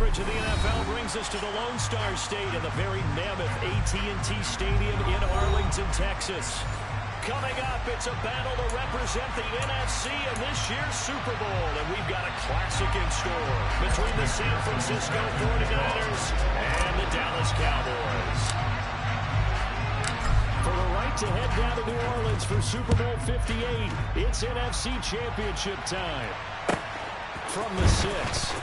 coverage of the NFL brings us to the Lone Star State in the very mammoth AT&T Stadium in Arlington, Texas. Coming up, it's a battle to represent the NFC in this year's Super Bowl, and we've got a classic in store between the San Francisco 49ers and the Dallas Cowboys. For the right to head down to New Orleans for Super Bowl 58, it's NFC Championship time. From the 6.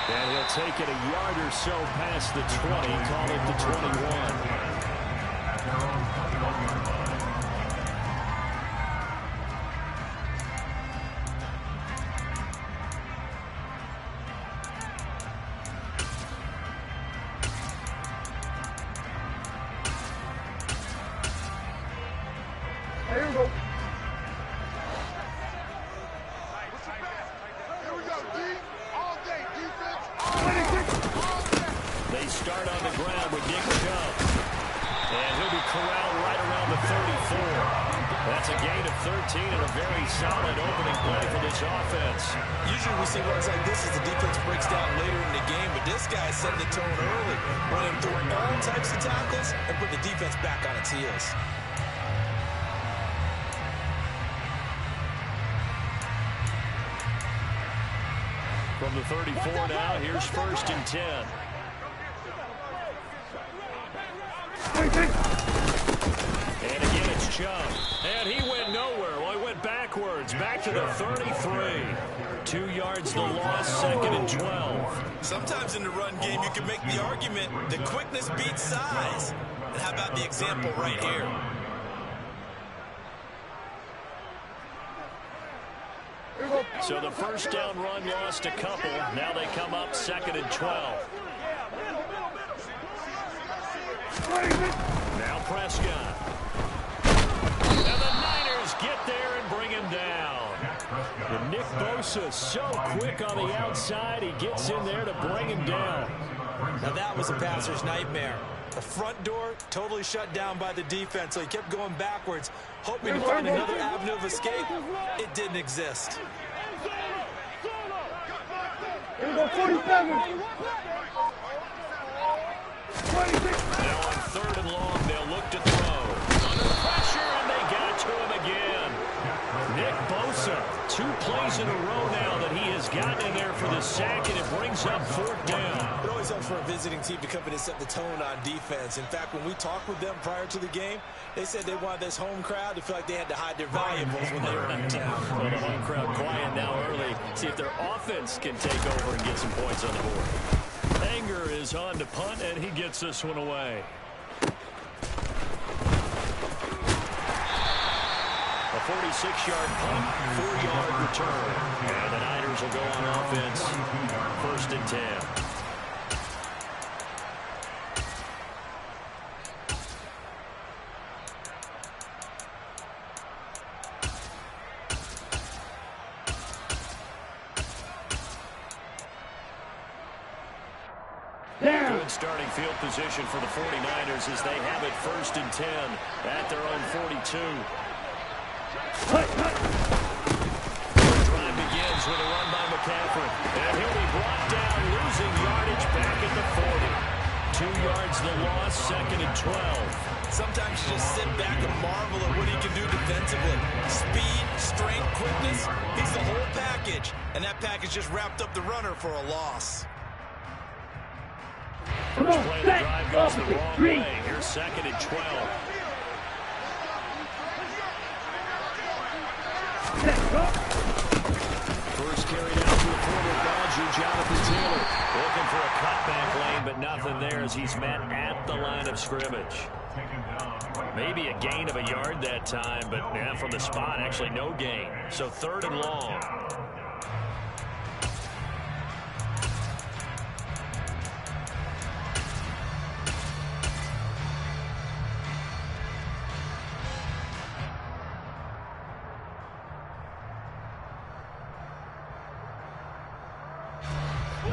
And he'll take it a yard or so past the 20, call it the 21. Here we go. They start on the ground with Nick Chubb. And he'll be corralled right around the 34. That's a gain of 13 and a very solid opening play for this offense. Usually we see runs like this as the defense breaks down later in the game, but this guy set the tone early, running through all types of tackles and put the defense back on its heels. From the 34 now, here's 1st and 10. And again, it's Chubb. And he went nowhere. Well, he went backwards, back to the 33. 2 yards the loss, 2nd and 12. Sometimes in the run game, you can make the argument that quickness beats size. And how about the example right here? So the first down run lost a couple. Now they come up 2nd and 12. Now Prescott. And the Niners get there and bring him down. And Nick Bosa so quick on the outside. He gets in there to bring him down. Now that was a passer's nightmare. The front door totally shut down by the defense, so he kept going backwards, hoping to find another avenue of escape. It didn't exist. Here we go, 47. Now on 3rd and long, they'll look to throw. Under pressure, and they got to him again. Nick Bosa, 2 plays in a row now that he has gotten in there for the sack, and it brings up 4th down. It always helps for a visiting team to come in and set the tone on defense. In fact, when we talked with them prior to the game, they said they wanted this home crowd to feel like they had to hide their valuables when they were in town. Well, the home crowd quiet now early. See if their offense can take over and get some points on the board. Anger is on to punt, and he gets this one away. A 46-yard punt, 4-yard return. And the Niners will go on offense. 1st and 10. Good starting field position for the 49ers as they have it 1st and 10 at their own 42. The drive begins with a run by McCaffrey. And he'll be brought down, losing yardage back at the 40. 2 yards the loss, 2nd and 12. Sometimes you just sit back and marvel at what he can do defensively. Speed, strength, quickness, he's the whole package. And that package just wrapped up the runner for a loss. First play of the drive goes the wrong way. Here's 2nd and 12. First carried out to a former Dodger, Jonathan Taylor. Looking for a cutback lane, but nothing there as he's met at the line of scrimmage. Maybe a gain of a yard that time, but yeah, from the spot, actually no gain. So 3rd and long.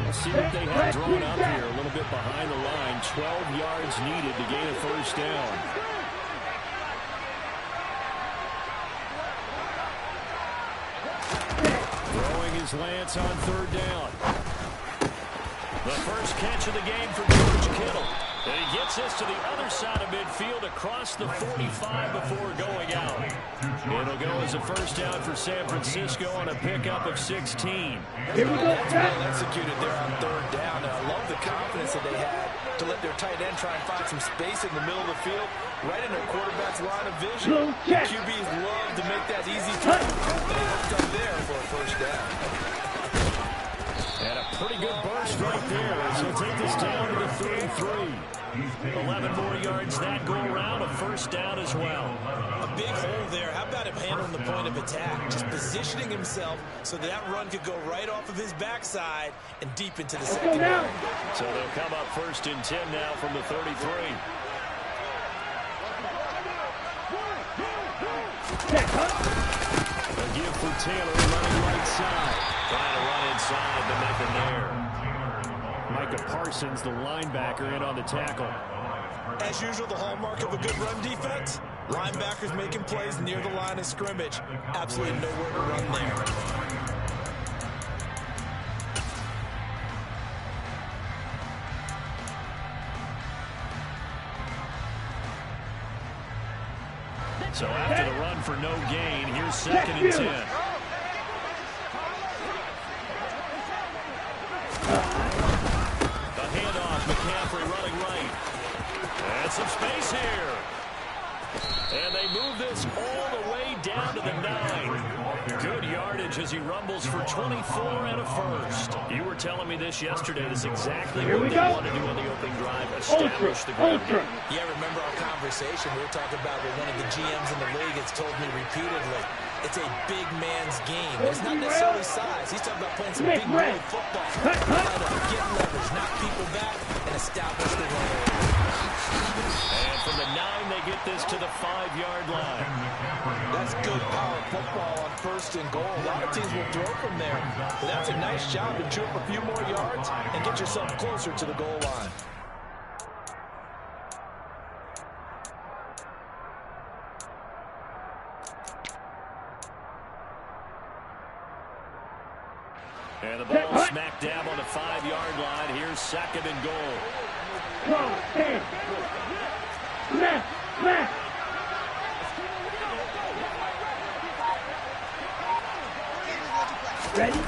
Let's see what they have drawn up here. A little bit behind the line. 12 yards needed to gain a 1st down. Throwing his Lance on 3rd down. The first catch of the game for George Kittle. And he gets this to the other side of midfield across the 45 before going out. It'll go as a first down for San Francisco on a pickup of 16. Here we go. That's well executed there on third down. And I love the confidence that they had to let their tight end try and find some space in the middle of the field, right in their quarterback's line of vision. QBs love to make that easy throw. And they hooked up there for a first down. And a pretty good burst right there. So take this down to the 33. 11 more yards that go around. A first down as well. A big hole there. How about him handling the point of attack? Just positioning himself so that run could go right off of his backside and deep into the secondary. So they'll come up first and 10 now from the 33. A give for Taylor running right side. Trying to run inside, but nothing there. Micah Parsons, the linebacker, in on the tackle. As usual, the hallmark of a good run defense, linebackers making plays near the line of scrimmage. Absolutely nowhere to run there. So after the run for no gain, here's second and 10. The handoff, McCaffrey running right. And some space here. And they move this all the way down to the 9. Good yardage as he rumbles for 24 and a first. You were telling me this yesterday. This is exactly what they want to do on the opening drive. Establish the ground game. Yeah, remember our conversation we were talking about with one of the GMs in the league has told me repeatedly, it's a big man's game. It's not necessarily size. He's talking about playing some big boy football. Trying to get leverage, knock people back, and establish the run. And from the 9, they get this to the 5-yard line. That's good power football on first and goal. A lot of teams will throw from there. But that's a nice job to chew up a few more yards and get yourself closer to the goal line. And the ball smack dab on the 5-yard line. Here's second and goal. Ready?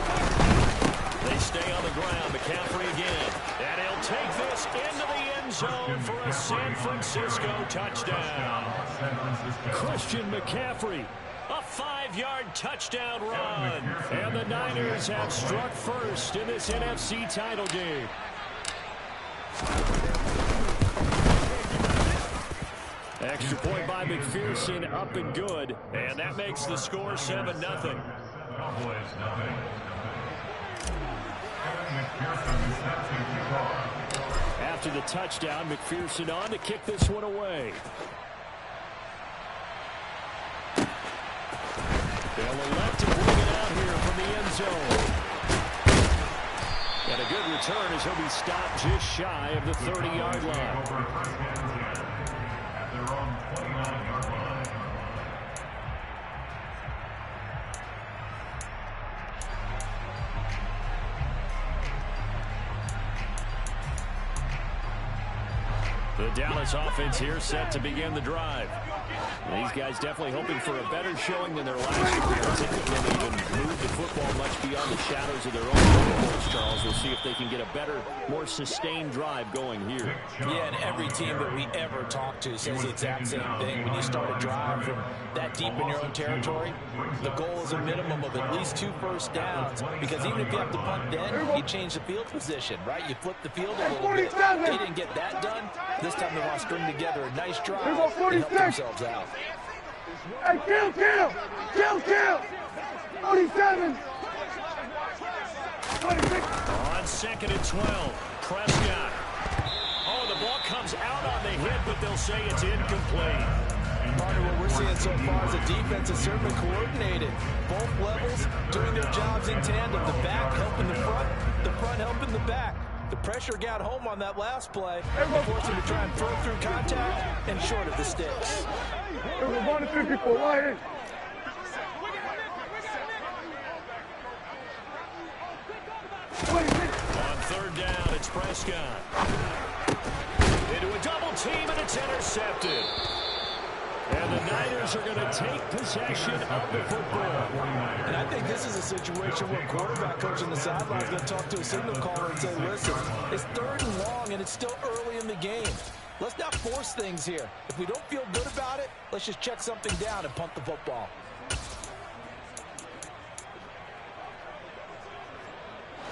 They stay on the ground. McCaffrey again. And he'll take this into the end zone for a San Francisco touchdown. Christian McCaffrey. A 5-yard touchdown run. And the Niners have struck first in this NFC title game. Extra point by McPherson, up and good. And that makes the score 7-0. After the touchdown, McPherson on to kick this one away. They'll elect to bring it out here from the end zone. And a good return as he'll be stopped just shy of the 30-yard line. The Dallas offense here set to begin the drive. These guys definitely hoping for a better showing than their last appearance. They can't even move the football much beyond the shadows of their own goals, Charles. We'll see if they can get a better, more sustained drive going here. Yeah, and every team that we ever talk to says the exact same thing. When you start a drive from that deep in your own territory, the goal is a minimum of at least 2 first downs. Because even if you have to punt then, you change the field position, right? You flip the field a little bit. They didn't get that done. This time they want to string together a nice drive and help themselves out. Hey, kill! 47! 26! On second and 12, Prescott. Oh, the ball comes out on the hit, but they'll say it's incomplete. Partner, what we're seeing so far is the defense is certainly coordinated. Both levels doing their jobs in tandem. The back helping the front helping the back. The pressure got home on that last play, forced him to try and throw through contact and short of the sticks. There's a 154 right in. On third down, it's It's Prescott. Into a double team, and it's intercepted. And the Niners are going to take possession of the football. And I think this is a situation where quarterback coach on the sideline is going to talk to a signal caller and say, listen, it's 3rd and long, and it's still early in the game. Let's not force things here. If we don't feel good about it, let's just check something down and punt the football.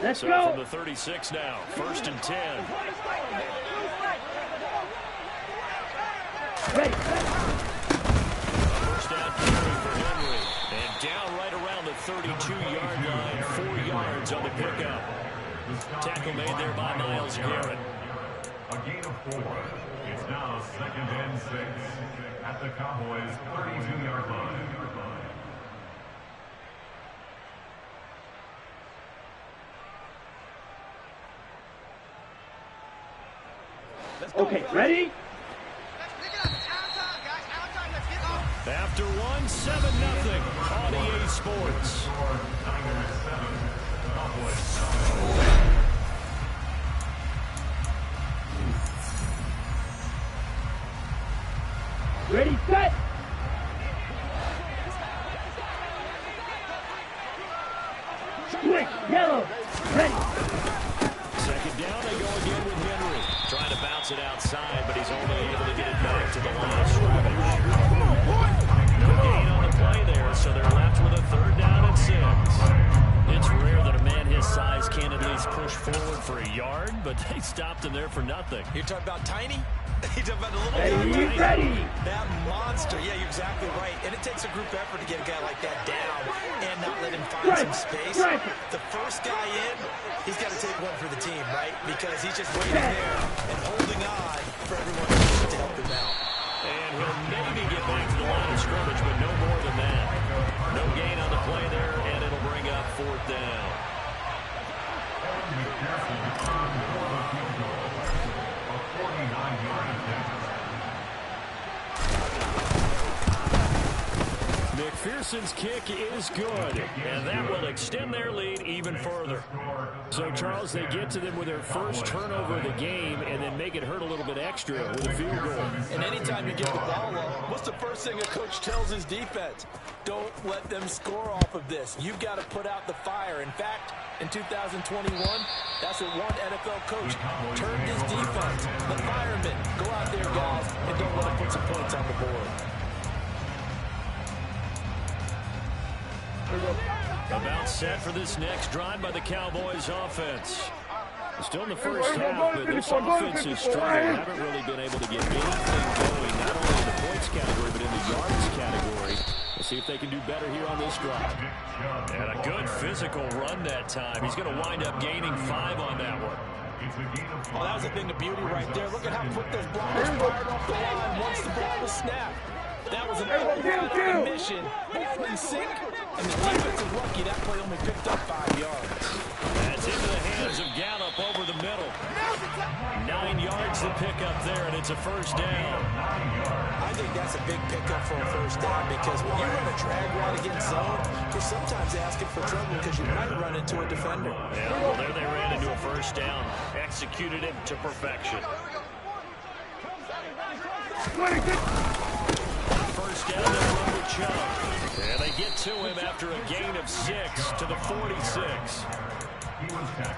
Let's so go. From the 36 now, 1st and 10. Ready. First down carry for Henry. And down right around the 32-yard line, 4 yards on the pickup. Tackle made there by Myles Garrett. A gain of 4. It's now 2nd and 6 at the Cowboys' 32-yard line. Okay, ready? After 1, 7-0 on EA Sports. Ready, set. Quick, yellow, ready. 2nd down, they go again with Henry. Trying to bounce it outside, but he's only able to get it back to the line of scrimmage. No gain on the play there, so they're left with a 3rd down and 6. It's rare that a man his size can't at least push forward for a yard, but they stopped him there for nothing. You're talking about tiny? You're talking about the little guy? Ready. That monster. Yeah, you're exactly right. And it takes a group effort to get a guy like that down and not let him find some space. The first guy in, he's got to take one for the team, right? Because he's just waiting there and holding on for everyone else to help him out. And he'll maybe get back to the line of scrimmage, but no more than that. No gain on the play there, and it'll bring up 4th down. McPherson's kick is good, and that will extend their lead even further. So, Charles, they get to them with their first turnover of the game and then make it hurt a little bit extra with a field goal. And anytime you get the ball up, what's the first thing a coach tells his defense? Don't let them score off of this. You've got to put out the fire. In fact, in 2021, that's what one NFL coach turned his defense. The firemen, go out there, guys, and don't let them put some points on the board. About set for this next drive by the Cowboys offense. Still in the first half, but this offense is struggling. Haven't really been able to get anything going, not only in the points category, but in the yards category. We'll see if they can do better here on this drive. And a good physical run that time. He's going to wind up gaining 5 on that one. Oh, that was a thing of beauty right there. Look at how quick those blockers fired off the line once the ball was snapped. That was an overrun mission. Both in sync, and the defense is lucky that play only picked up 5 yards. That's into the hands of Gallup over the middle. 9 yards to pick up there, and it's a first down. I think that's a big pickup for a first down because when you run a drag route against zone, you're sometimes asking for trouble because you might run into a defender. Yeah, well, there they ran into a first down. Executed it to perfection. First down to Robert Chubb. And they get to him after a gain of 6 to the 46.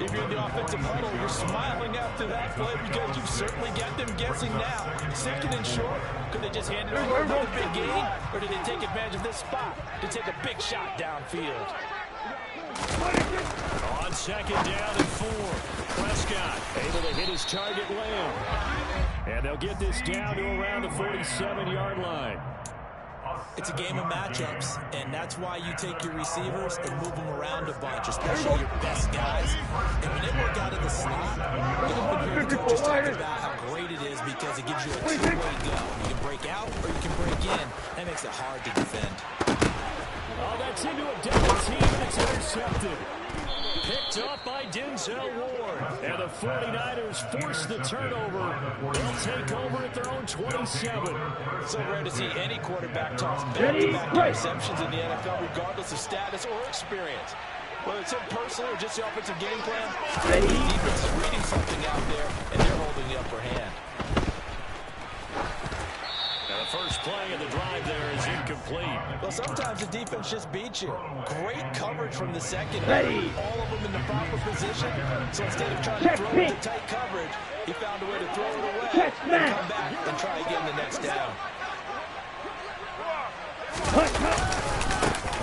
If you're in the offensive huddle, you're smiling after that play because you've certainly got them guessing now. 2nd and short, could they just hand it over another big gain, or did they take advantage of this spot to take a big shot downfield? On 2nd down and 4, Prescott able to hit his target land. And they'll get this down to around the 47-yard line. It's a game of matchups, and that's why you take your receivers and move them around a bunch, especially your best guys. And when they work out of the slot, you can hear the coaches talking about how great it is because it gives you a two-way go. You can break out or you can break in. That makes it hard to defend. Oh, that's into a double team, and it's intercepted. Picked up by Denzel Ward. And the 49ers force the turnover. They'll take over at their own 27. So rare to see any quarterback toss back-to-back interceptions in the NFL, regardless of status or experience. Whether it's him personally or just the offensive game plan, Ready? the defense is reading something out there, and they're holding the upper hand. And the first play of the drive there is incomplete. Well, sometimes the defense just beats you. Great coverage from the second. Ready. All of them in the proper position. So instead of trying Check to throw pitch. into tight coverage, he found a way to throw it away Check and smash. come back and try again the next down. Cut, cut.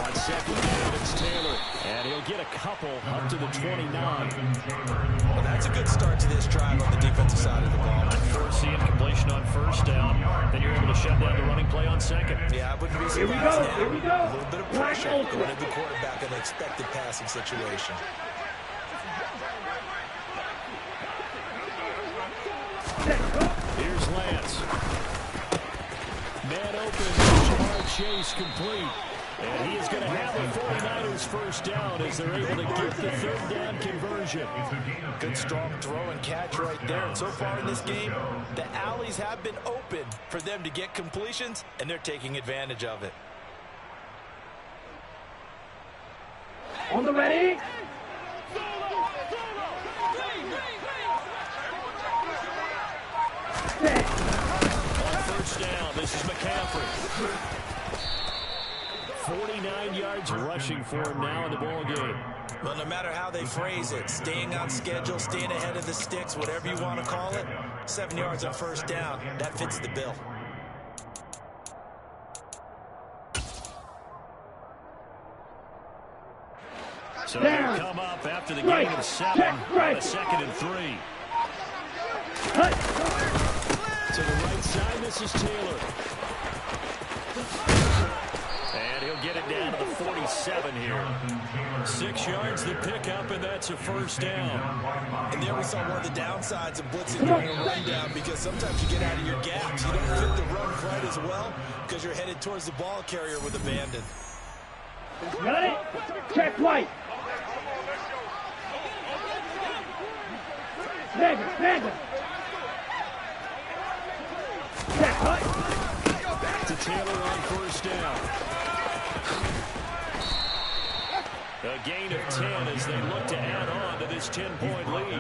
On second down, it's Taylor. And he'll get a couple up to the 29. Well, that's a good start to this drive on the defensive side of the ball. Force the incompletion on first down. Then you're able to shut down the running play on second. Yeah, I wouldn't be Here we surprised go, now. here we go. A little bit of pressure Black going ultra. at the quarterback in an expected passing situation. Here's Lance. Man open. Jamar Chase complete. And he is going to have the 49ers first down as they're able to get the third down conversion. Good strong throw and catch right there. And so far in this game, the alleys have been open for them to get completions, and they're taking advantage of it. On the ready? Set. On first down, this is McCaffrey. 49 yards rushing for him now in the ball game. Well, no matter how they phrase it, staying on schedule, staying ahead of the sticks, whatever you want to call it, 7 yards on first down, that fits the bill. So they come up after the gain of 7 on a second and 3. Cut. To the right side, this is Taylor. And he'll get it down to the 47 here. 6 yards the pickup, and that's a first down. And there we saw one of the downsides of blitzing during a run down, because sometimes you get out of your gaps. You don't fit the run quite as well because you're headed towards the ball carrier with abandon. Got it? Check white. Mega. Check cut. To Taylor on first down. A gain of 10 as they look to add on to this 10-point lead.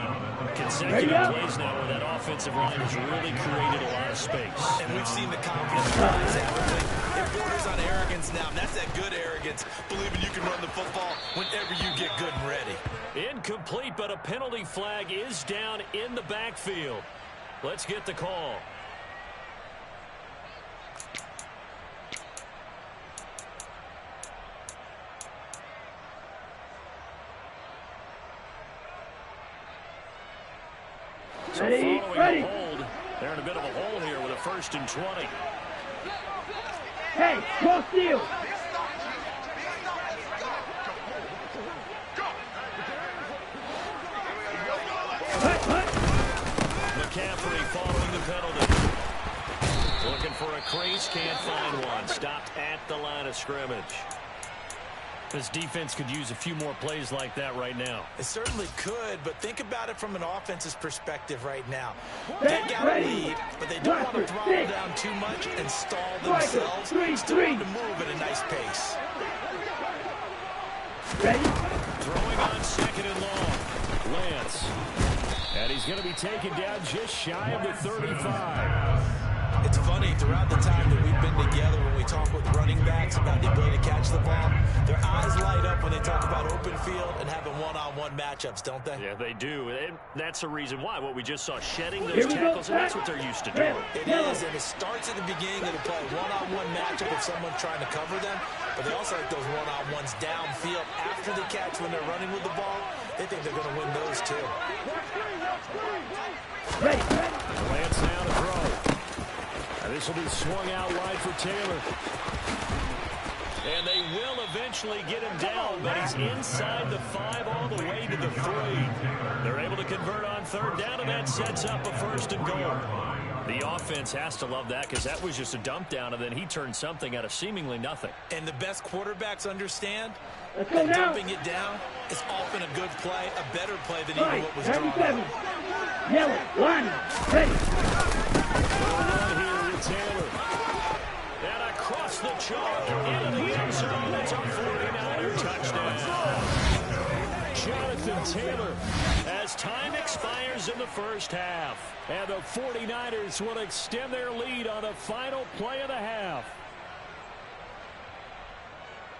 Consecutive plays now where that offensive line has really created a lot of space. And we've seen the confidence rise, haven't we? It borders on arrogance now, and that's that good arrogance, believing you can run the football whenever you get good and ready. Incomplete, but a penalty flag is down in the backfield. Let's get the call. So Ready, following ready. the hold, they're in a bit of a hole here with a 1st and 20. Hey, go steal. Cut. McCaffrey following the penalty. Looking for a crease, can't find one. Stopped at the line of scrimmage. This defense could use a few more plays like that right now. It certainly could, but think about it from an offense's perspective right now. They've got a lead, but they don't want to throttle down too much and stall themselves. Still want to move at a nice pace. Ready? Throwing on second and long. Lance. And he's going to be taken down just shy of the 35. It's funny, throughout the time that we've been together, when we talk with running backs about the ability to catch the ball, their eyes light up when they talk about open field and having one-on-one matchups, don't they? Yeah, they do. And that's the reason why. What we just saw, shedding those tackles, and that's what they're used to doing. It is, and it starts at the beginning of the play. One-on-one matchup if someone's trying to cover them, but they also like those one-on-ones downfield after the catch when they're running with the ball. They think they're going to win those, too. Ready. Lance now to throw. And this will be swung out wide for Taylor. And they will eventually get him down, but he's inside the 5 all the way to the 3. They're able to convert on third down, and that sets up a 1st and goal. The offense has to love that because that was just a dump down, and then he turned something out of seemingly nothing. And the best quarterbacks understand Let's go that now. dumping it down is often a good play, a better play than even what was drawn 37. up. Yellow. Line. Ready. One here with Taylor. And across the chalk into the end zone. It's a 49er touchdown. Jonathan Taylor as time expires in the first half. And the 49ers will extend their lead on the final play of the half.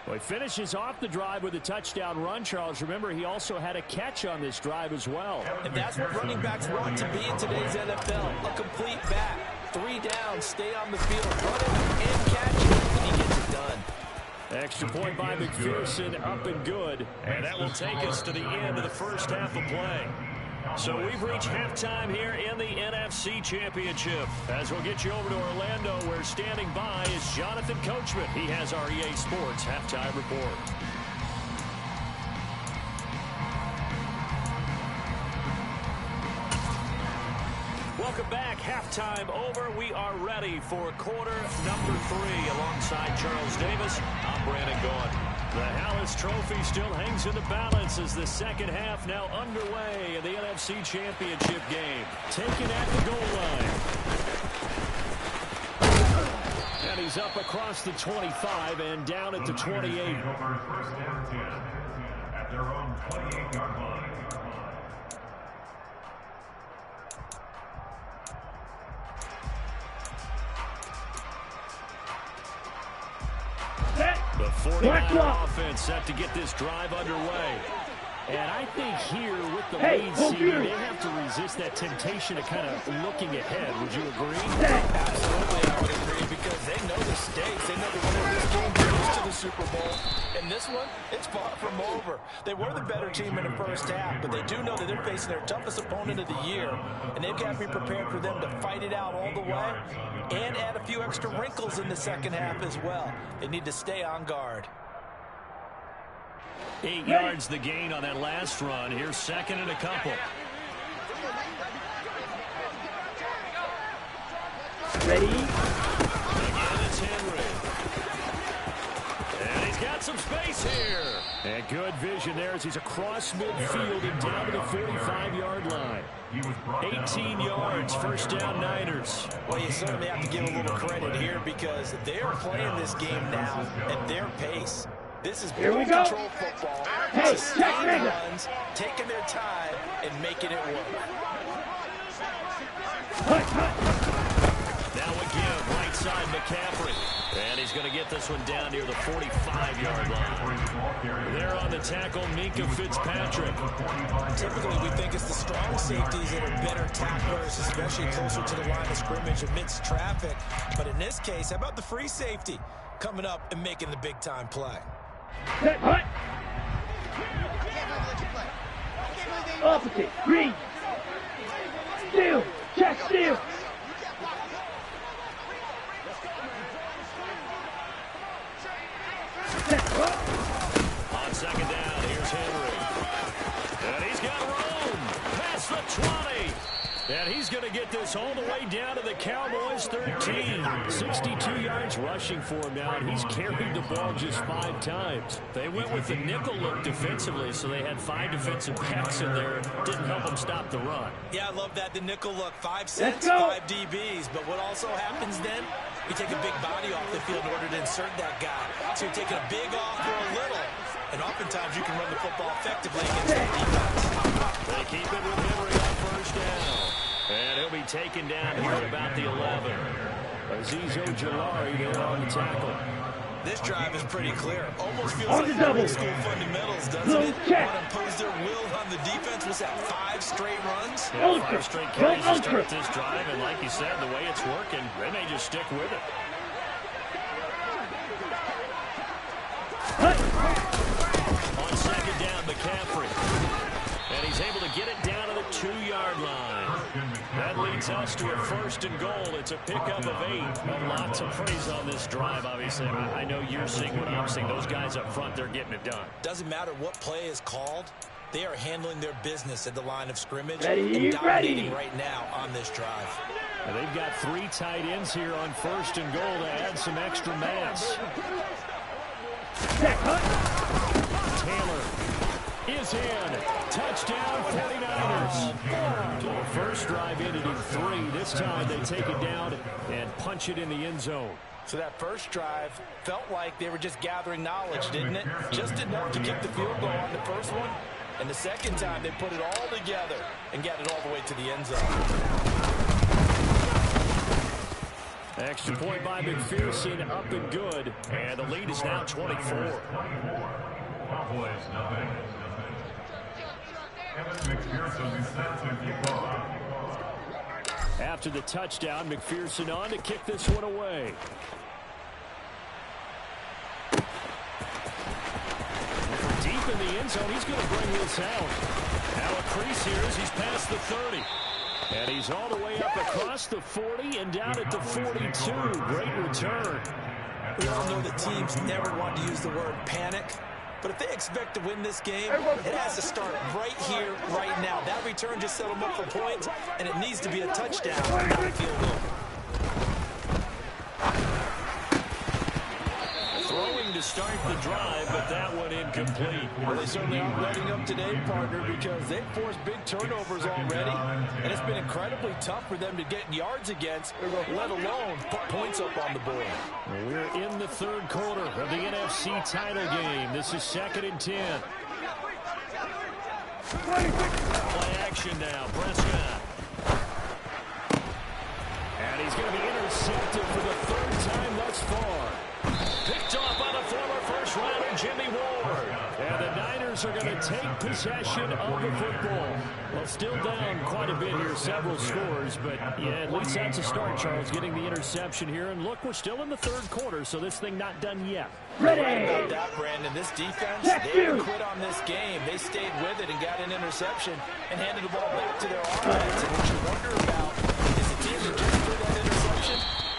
Well, he finishes off the drive with a touchdown run, Charles. Remember, he also had a catch on this drive as well. And that's what running backs want to be in today's NFL. A complete back. 3 down, stay on the field, run it and catch it, and he gets it done. Extra point by McPherson, up and good. And that will take us to the end of the first half of play. So we've reached halftime here in the NFC Championship. As we'll get you over to Orlando, where standing by is Jonathan Coachman. He has our EA Sports halftime report. Welcome back. Halftime over. We are ready for quarter number 3. Alongside Charles Davis, I'm Brandon Gaudin. The Hallis Trophy still hangs in the balance as the second half now underway in the NFC Championship game. Taken at the goal line. And he's up across the 25 and down at the 28. First down 10 at their own 28-yard line. The 49er offense set to get this drive underway. And I think here with the lead seed, they have to resist that temptation of kind of looking ahead. Would you agree? Absolutely, I would agree, because they know the stakes. They know the winner of this game goes to the Super Bowl. And this one, it's far from over. They were the better team in the first half, but they do know that they're facing their toughest opponent of the year, and they've got to be prepared for them to fight it out all the way and add a few extra wrinkles in the second half as well. They need to stay on guard. 8 yards the gain on that last run. Here's second and a couple. Ready? Again, it's Henry. And he's got some space here. And good vision there as he's across midfield and down to the 45-yard line. 18 yards, first down Niners. Well, you certainly have to give a little credit here because they are playing this game now at their pace. This is ball control football. Hey, Sustained runs, taking their time and making it work. Now again, right side McCaffrey. And he's going to get this one down near the 45-yard line. There on the tackle, Minkah Fitzpatrick. Typically, we think it's the strong safeties that are better tacklers, especially closer to the line of scrimmage amidst traffic. But in this case, how about the free safety coming up and making the big-time play? Set, hut. Opposite, green. Steal, check, steal. On second down, here's Henry. And he's got room past the 20. And he's going to get this all the way down to the Cowboys 13. 62 yards rushing for him now, and he's carried the ball just 5 times. They went with the nickel look defensively, so they had 5 defensive backs in there. Didn't help them stop the run. Yeah, I love that, the nickel look. 5 cents, 5 DBs. But what also happens then, you take a big body off the field in order to insert that guy. So you're taking a big off for a little. And oftentimes you can run the football effectively against that defense. They keep it with Henry on first down. And he'll be taken down here at about the 11. Azeez Ojulari there on the tackle. This drive is pretty clear. Almost feels like old school fundamentals, doesn't it? Want to impose their will on the defense. Was that 5 straight runs? Yeah, 5 straight carries to start this drive. And like you said, the way it's working, they may just stick with it. On second down, McCaffrey. And he's able to get it down to the 2-yard line. That leads us to a first and goal. It's a pickup of 8. Lots of praise on this drive, obviously. I know you're seeing what I'm seeing. Those guys up front, they're getting it done. Doesn't matter what play is called. They are handling their business at the line of scrimmage Ready, and dominating right now on this drive. And they've got 3 tight ends here on first and goal to add some extra mass. Taylor is in. Touchdown, 49ers. So the first drive ended in 3. This time they take it down and punch it in the end zone. So that first drive felt like they were just gathering knowledge, didn't it? Just enough to kick the field goal on the first one. And the second time, they put it all together and got it all the way to the end zone. Extra point by McPherson, up and good. And the lead is now 24. Cowboys, nothing. McPherson set to keep on. After the touchdown, McPherson on to kick this one away. Deep in the end zone, he's going to bring this out. Now a crease here as he's past the 30. And he's all the way up across the 40 and down at the 42. Great return. We all know that teams never want to use the word panic. But if they expect to win this game, it has to start right here, right now. That return just set them up for points, and it needs to be a touchdown, not a field goal. Throwing to start the drive, but that one incomplete. Well, they certainly aren't letting up today, partner, because they've forced big turnovers already, and it's been incredibly tough for them to get yards against, let alone put points up on the board. We're in the third quarter of the NFC title game. This is 2nd and 10. Play action now, Prescott. And he's going to be intercepted for the 3rd time thus far. Picked off by the former first-rounder Jimmy Ward. And the Niners are going to take possession of the football. Well, still down quite a bit here, several scores. But, yeah, at least that's a start, Charles, getting the interception here. And, look, we're still in the third quarter, so this thing not done yet. Ready. About that, Brandon. This defense, they didn't quit on this game. They stayed with it and got an interception and handed the ball back to their offense. And what you wonder about is the team that just threw that interception,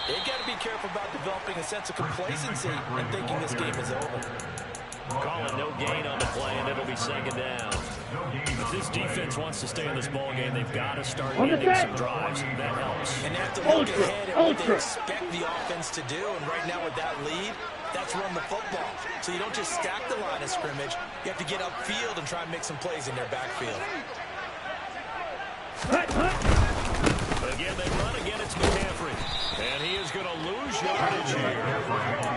they've got to be careful about developing a sense of complacency and thinking this game is over. Calling no gain on the play, and it'll be 2nd down. If this defense wants to stay in this ball game, they've got to start ending some drives. That helps. And they have to look ahead at what they expect the offense to do. And right now with that lead, that's run the football. So you don't just stack the line of scrimmage. You have to get upfield and try and make some plays in their backfield. Again, they run. Again, it's McCaffrey. And he is going to lose yardage here.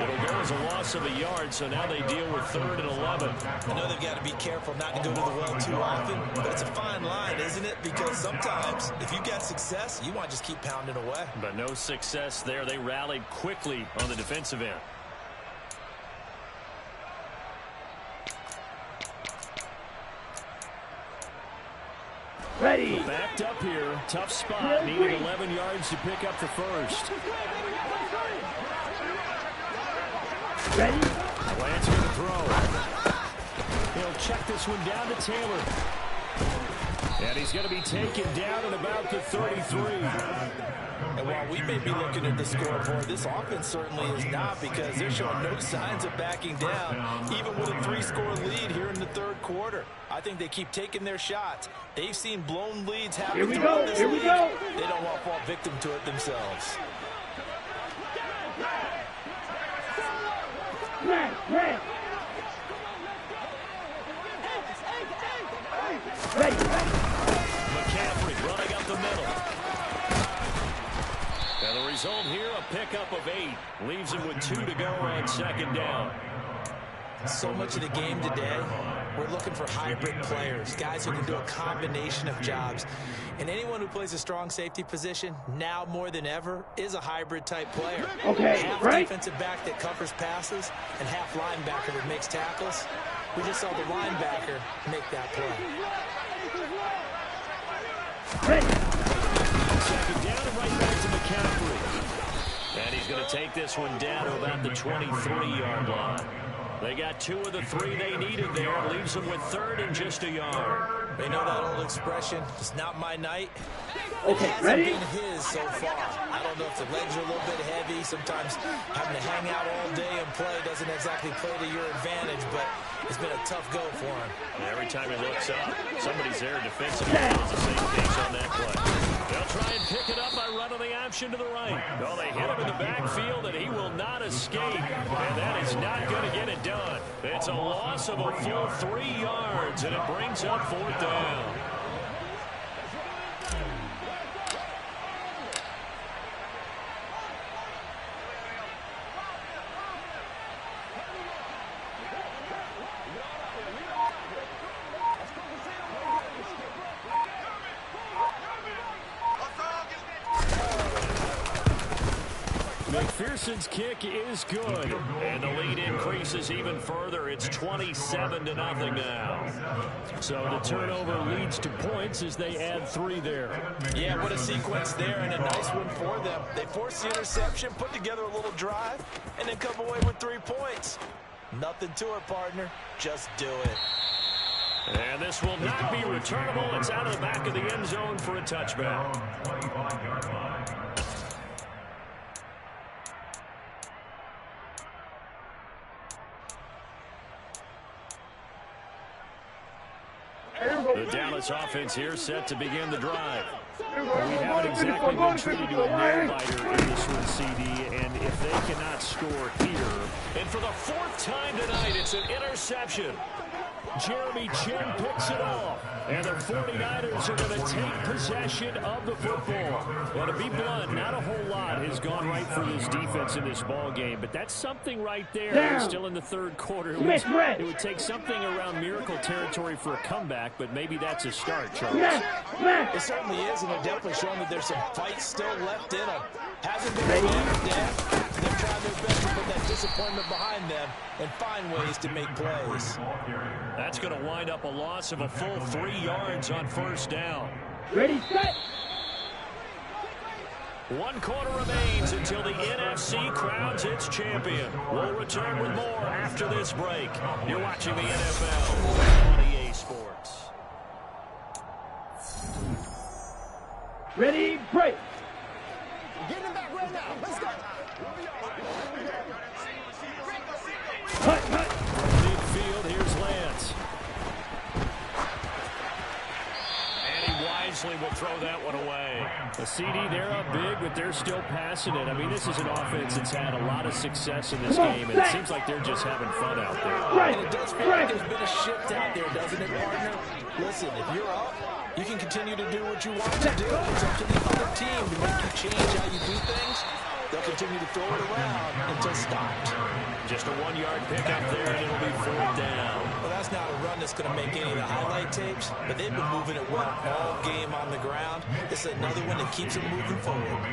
It'll go as a loss of a yard, so now they deal with 3rd and 11. I know they've got to be careful not to go to the well too often, but it's a fine line, isn't it? Because sometimes, if you got success, you want to just keep pounding away. But no success there. They rallied quickly on the defensive end. Ready. Backed up here. Tough spot. Needed 11 yards to pick up the first. Ready. Lance going to throw. He'll check this one down to Taylor. And he's going to be taken down at about the 33. And while we may be looking at the scoreboard, this offense certainly is not, because they're showing no signs of backing down, even with a 3-score lead here in the third quarter. I think they keep taking their shots. They've seen blown leads happen throughout this league. They don't want to fall victim to it themselves. Ready. McCaffrey running up the middle. And the result here, a pickup of 8. Leaves him with 2 to go on 2nd down. So much of the game today, we're looking for hybrid players, guys who can do a combination of jobs. And anyone who plays a strong safety position, now more than ever, is a hybrid-type player. Okay, half defensive back that covers passes and half linebacker that makes tackles. We just saw the linebacker make that play. Ready. 2nd down and right back to McCaffrey. And he's going to take this one down to about the 23-yard line. They got 2 of the 3 they needed there. Leaves them with 3rd and just a yard. They know that old expression, it's not my night. Okay, it hasn't ready? been his so far. I don't know if the legs are a little bit heavy. Sometimes having to hang out all day and play doesn't exactly play to your advantage, but it's been a tough go for him. And every time he looks up, somebody's there defensively. It's the same case on that play. They'll try and pick it up by running the option to the right. Well, they hit him in the backfield, and he will not escape. And that is not going to get it done. It's a loss of a full 3 yards, and it brings up 4th down. McPherson's kick is good. And the lead increases even further. It's 27-0 now. So the turnover leads to points as they add 3 there. Yeah, what a sequence there, and a nice one for them. They force the interception, put together a little drive, and then come away with 3 points. Nothing to it, partner. Just do it. And this will not be returnable. It's out of the back of the end zone for a touchback. The Dallas offense here set to begin the drive. We haven't exactly been treated to a nail-biter in this one, CD, and if they cannot score here. And for the 4th time tonight, it's an interception. Jeremy Chin picks it off. And the 49ers are going to take possession of the football. Well, to be blunt, not a whole lot has gone right for this defense in this ball game, but that's something right there. They're still in the 3rd quarter. It would take something around miracle territory for a comeback, but maybe that's a start, Charles. It certainly is, and they're definitely showing that there's some fight still left in them. Hasn't been a yet. They're trying their best to put that disappointment behind them and find ways to make plays. That's going to wind up a loss of a full 3 yards on 1st down. Ready, set. 1 quarter remains until the NFC crowns its champion. We'll return with more after this break. You're watching the NFL on EA Sports. Ready, break. Getting him back right now. Let's go. Hut, hut. Midfield, here's Lance. And he wisely will throw that one away. The CD, they're up big, but they're still passing it. I mean, this is an offense that's had a lot of success in this game, and it seems like they're just having fun out there. And it does feel like there's been a shift out there, doesn't it, partner? Listen, if you're up, you can continue to do what you want to do. It's up to the other team to make you change how you do things. They'll continue to throw it around until stopped. Just a 1-yard pickup there, and it'll be 4th down. Well, that's not a run that's going to make any of the highlight tapes, but they've been moving it well all game on the ground. This is another one that keeps them moving forward.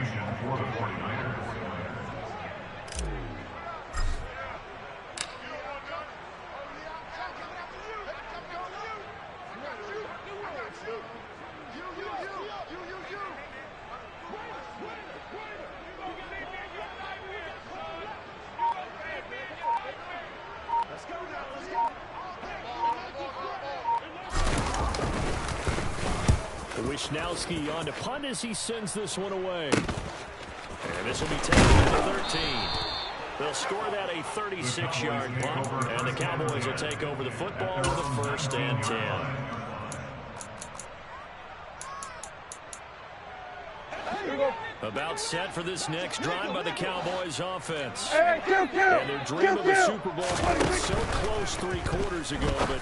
Wishnowski on to punt as he sends this one away. And this will be taken to 13. They'll score that a 36-yard punt, and the Cowboys will take over the football with a 1st and 10. About set for this next drive by the Cowboys offense. And their dream of a Super Bowl was so close 3 quarters ago, but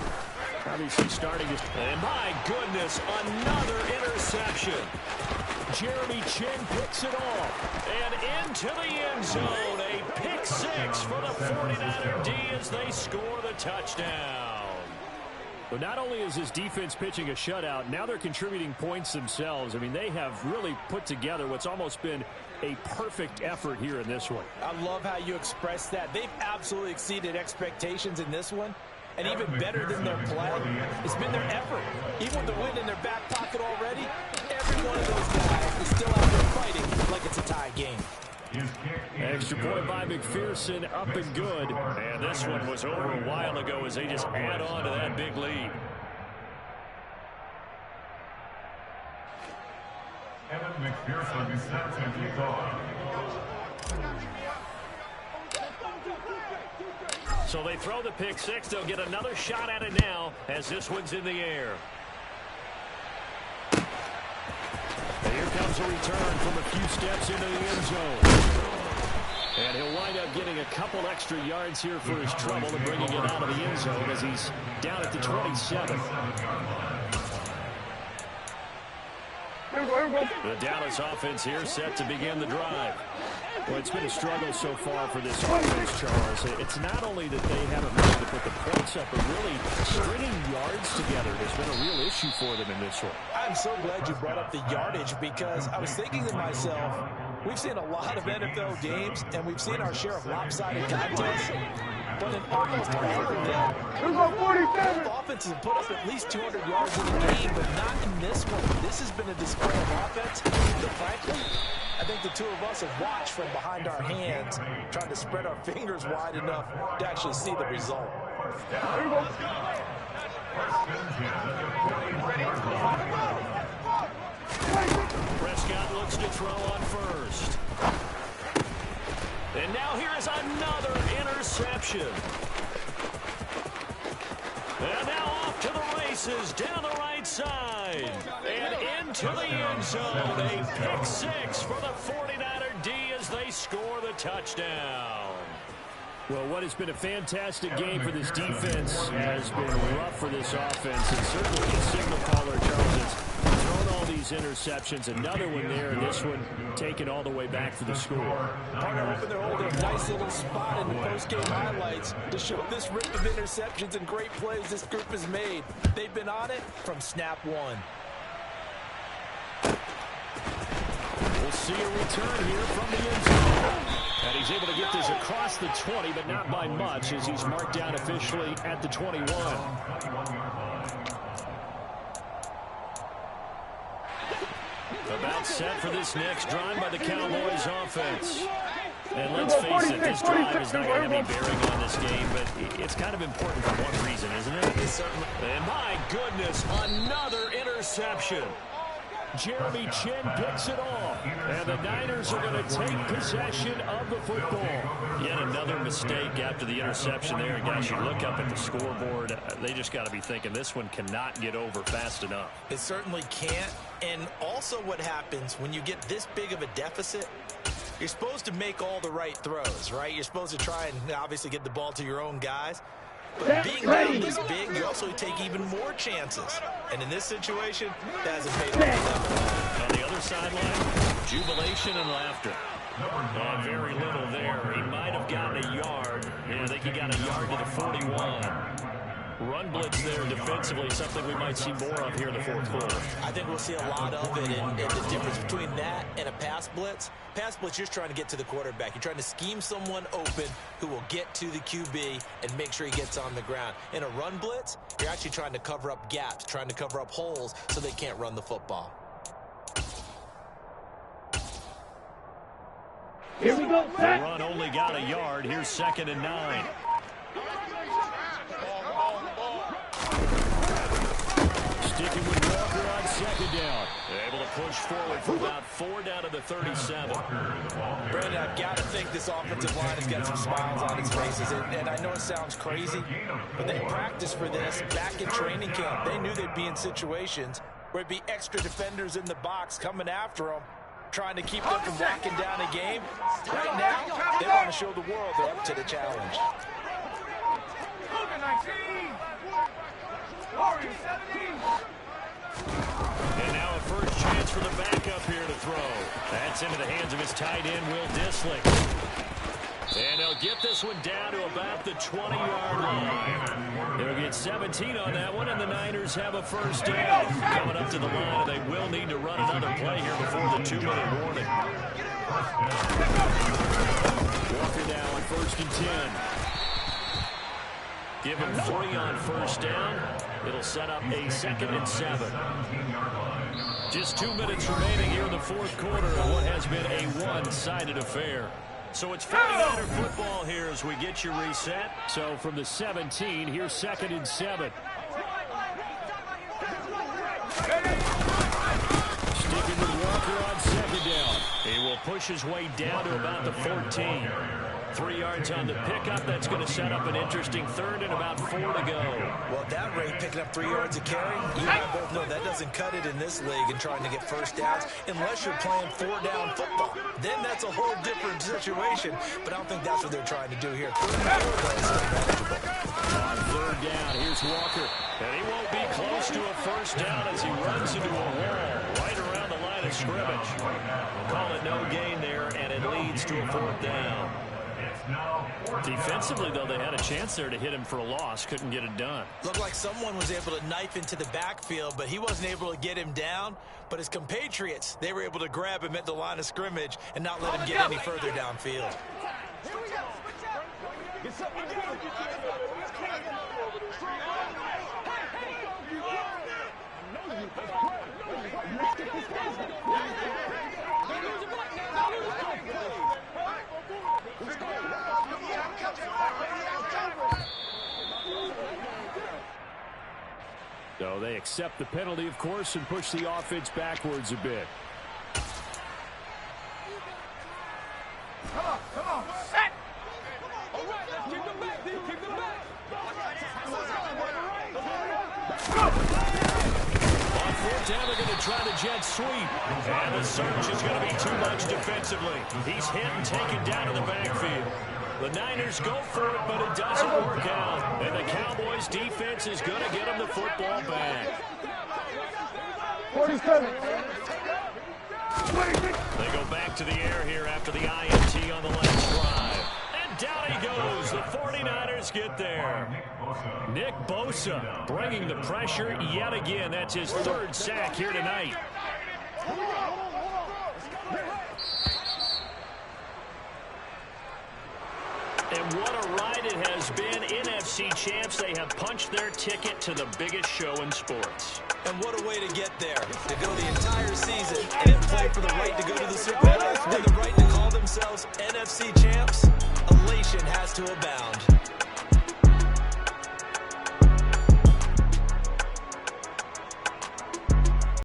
obviously starting to... And my goodness, another interception. Jeremy Chin picks it off. And into the end zone. A pick 6 for the 49er D as they score the touchdown. But not only is this defense pitching a shutout, now they're contributing points themselves. I mean, they have really put together what's almost been a perfect effort here in this one. I love how you express that. They've absolutely exceeded expectations in this one. And even better than their play, it's been their effort. Even with the win in their back pocket already, every one of those guys is still out there fighting like it's a tie game. Extra point by McPherson, up and good. And this one was over a while ago as they just add on to that big lead. Evan McPherson snaps and kicks off. So they throw the pick 6. They'll get another shot at it now as this one's in the air. And here comes a return from a few steps into the end zone. And he'll wind up getting a couple extra yards here for his trouble and bringing it out of the end zone as he's down at the 27. The Dallas offense here set to begin the drive. Well, it's been a struggle so far for this offense, Charles. It's not only that they haven't been able to put the points up, but really stringing yards together has been a real issue for them in this one. I'm so glad you brought up the yardage because I was thinking to myself, We've seen a lot of NFL games, and we've seen our share of lopsided contests. But in almost every game, both offenses have put up at least 200 yards in the game, but not in this one. This has been a display of offense that, frankly, I think the two of us have watched from behind our hands, trying to spread our fingers wide enough to actually see the result. Prescott looks to throw on first. And now here is another interception. And now off to the races, down the right side. And into the end zone. A pick six for the 49er D as they score the touchdown. Well, what has been a fantastic game for this defense has been rough for this offense. And certainly the signal caller, Charles, has thrown all these interceptions. Another one there, and this one taken all the way back for the score. Partner hoping they're holding a nice little spot in the post-game highlights to show this rip of interceptions and great plays this group has made. They've been on it from snap one. We'll see a return here from the end zone. And he's able to get this across the 20, but not by much, as he's marked down officially at the 21. About set for this next drive by the Cowboys offense. And let's face it, this drive is not going to have any bearing on this game, but it's kind of important for one reason, isn't it? And my goodness, another interception. Jeremy Chin picks it off, and the Niners are going to take possession of the football. Yet another mistake after the interception there. And guys, you look up at the scoreboard, they just got to be thinking this one cannot get over fast enough. It certainly can't. And also what happens when you get this big of a deficit, you're supposed to make all the right throws, right? You're supposed to try and obviously get the ball to your own guys. But being down this big, you also take even more chances. And in this situation, that hasn't paid off. On the other sideline, jubilation and laughter. Very little there. He might have gotten a yard. Yeah, I think he got a yard to the 41. Run blitz there defensively, something we might see more of here in the fourth quarter. I think we'll see a lot of it, and the difference between that and a pass blitz, you're just trying to get to the quarterback. You're trying to scheme someone open who will get to the QB and make sure he gets on the ground. In a run blitz, you're actually trying to cover up gaps, trying to cover up holes so they can't run the football. Here we go. The run only got a yard. Here's 2nd and 9. Sticking with Walker on 2nd down. Able to push forward for about 4 down to the 37. Brandon, I've got to think this offensive line has got some smiles on its faces. And I know it sounds crazy, but they practiced for this back in training camp. They knew they'd be in situations where it'd be extra defenders in the box coming after them, trying to keep them from walking down a game. Right now, they want to show the world they're up to the challenge. And now a first chance for the backup here to throw. That's into the hands of his tight end, Will Dissling. And he'll get this one down to about the 20-yard line. They'll get 17 on that one, and the Niners have a first down. Coming up to the line, they will need to run another play here before the 2-minute warning. Walker now on 1st and 10. Give him 3 on first down. It'll set up a 2nd and 7. Just 2 minutes remaining here in the fourth quarter of what has been a one-sided affair. So it's 49er football here as we get you reset. So from the 17, here's 2nd and 7. Sticking with Walker on 2nd down. He will push his way down to about the 14. 3 yards on the pickup. That's going to set up an interesting 3rd and about 4 to go. Well, at that rate, picking up 3 yards a carry, you and I both know that doesn't cut it in this league and trying to get first downs unless you're playing 4-down football. Then that's a whole different situation, but I don't think that's what they're trying to do here. 3rd and 4, though, is still manageable. On 3rd down, here's Walker. And he won't be close to a first down as he runs into a wall right around the line of scrimmage. We'll call it no gain there, and it leads to a 4th down. It's now Defensively, though, they had a chance there to hit him for a loss. Couldn't get it done. Looked like someone was able to knife into the backfield, but he wasn't able to get him down. But his compatriots, they were able to grab him at the line of scrimmage and not let him get any further downfield. So they accept the penalty, of course, and push the offense backwards a bit. Come on, set! All right, let's kick them back, kick them back! On fourth down, they're going to try the jet sweep. And the search is going to be too much defensively. He's hit and taken down in the backfield. The Niners go for it, but it doesn't work out. And the Cowboys defense is going to get them the football back. 47. They go back to the air here after the INT on the last drive. And down he goes. The 49ers get there. Nick Bosa bringing the pressure yet again. That's his third sack here tonight. And what a ride it has been. NFC champs, they have punched their ticket to the biggest show in sports. And what a way to get there. To go the entire season and play for the right to go to the Super Bowl and the right to call themselves NFC champs. Elation has to abound.